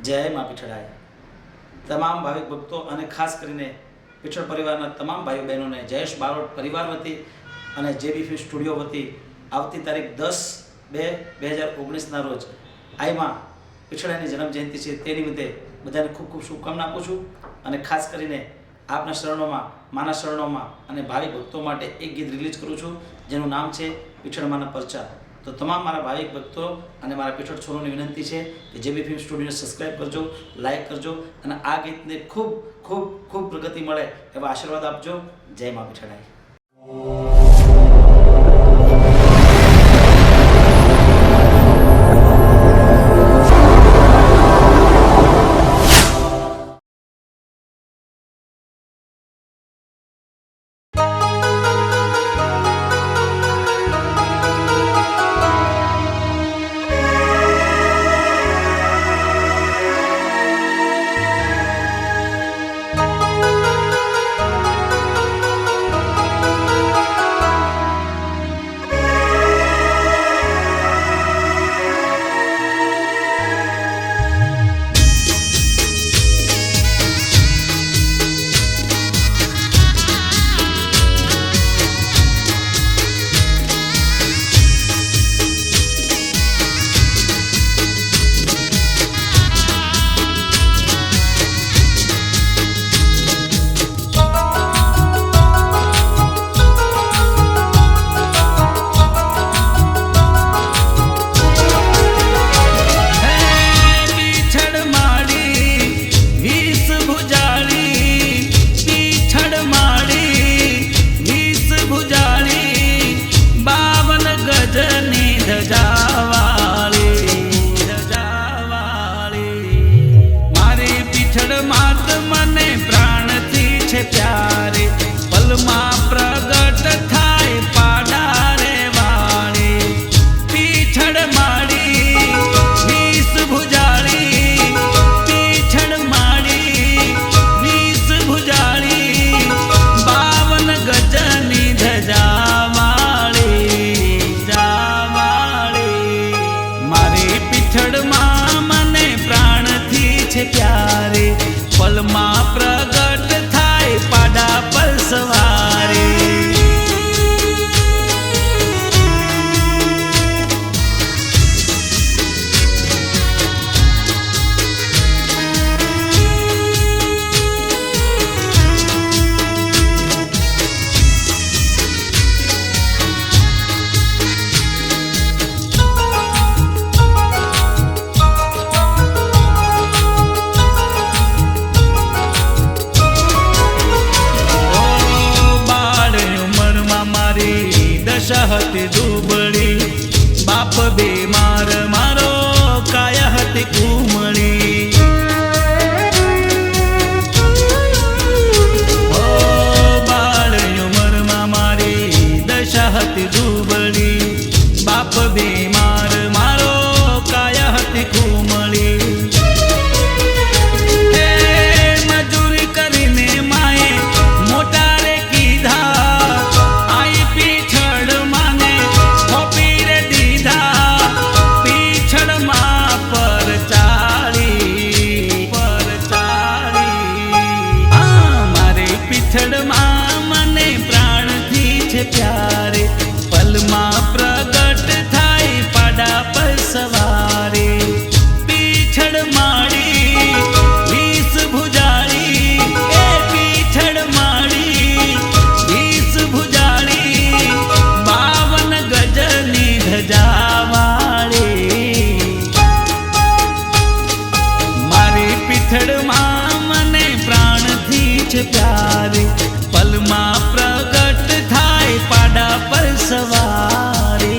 જય મા પીઠળાય। તમામ ભાવિક ભક્તો અને ખાસ કરીને પીઠળ પરિવારના તમામ ભાઈઓ બહેનોને જયેશ બારોટ પરિવાર વતી અને જેબી ફિલ્મ સ્ટુડિયો વતી આવતી તારીખ 10/2/2019ના રોજ આઈમાં પીઠળાની જન્મ જયંતિ છે તે નિમિત્તે બધાને ખૂબ ખૂબ શુભકામના આપું છું। અને ખાસ કરીને આપના શરણોમાં માના શરણોમાં અને ભાવિક ભક્તો માટે એક ગીત રિલીઝ કરું છું જેનું નામ છે પીઠળ માના પરચા। તો તમામ મારા ભાવિક ભક્તો અને મારા પીઠળ છોરોની વિનંતી છે કે જેબી ફિલ્મ સ્ટુડિયોને સબસ્ક્રાઈબ કરજો, લાઈક કરજો અને આ ગીતને ખૂબ ખૂબ ખૂબ પ્રગતિ મળે એવા આશીર્વાદ આપજો। જય મા પીઠળાઈ। હતી દુબળી બાપ બીમાર મારો કાયા હતી કુમળી ઓ બાળ ઉંમરમાં મારી દશા હતી દુબળી બાપ બીમાર મારો કાયા હતી કુમળી प्यारे पलमा प्रगट थाई पाडा पर सवारे पीछड़ माड़ी वीस भुजाड़ी ए पीछड़ माड़ी वीस भुजाड़ी 52 गजनी धजावाड़ी मारी पीछड़ मां मने प्राण थी छे प्यारे पलमा प्रगट पाडा पर सवारे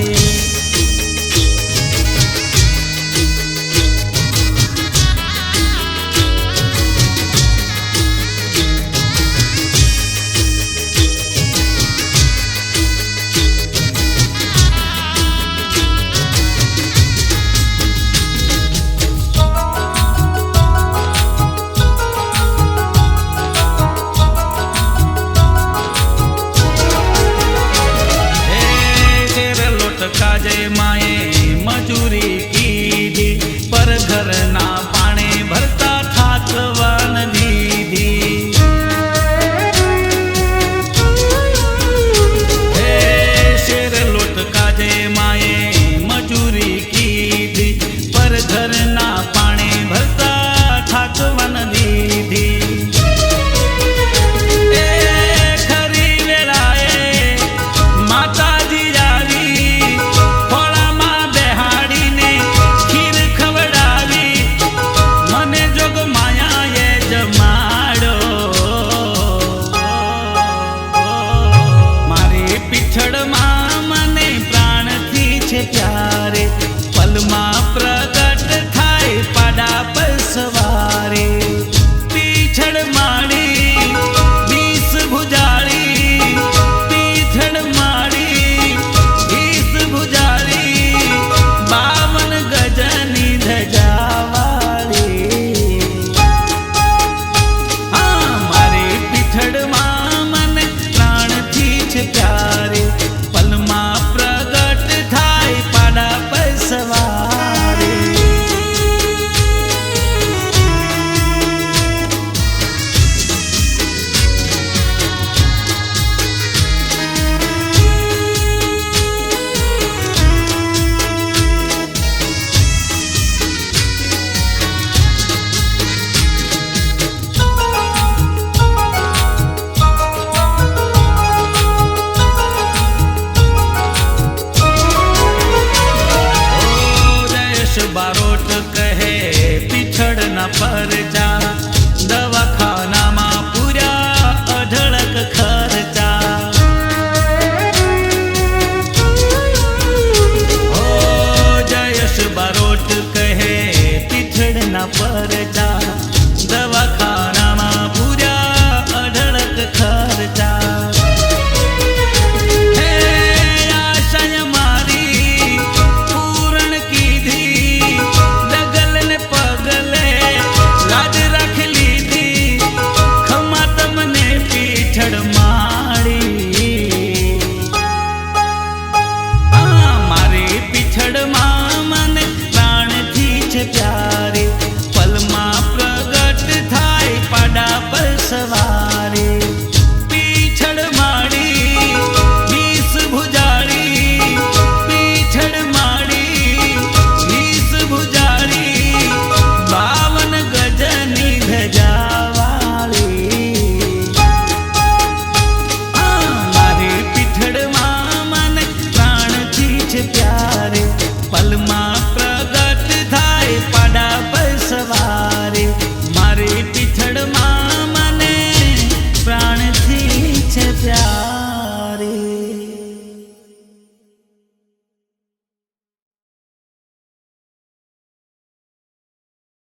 પીઠળના પરચા, દવાખાનામાં પૂર્યા અઢળક ખર્ચા. ઓ જયેશ બારોટ કહે પીઠળના પરચા,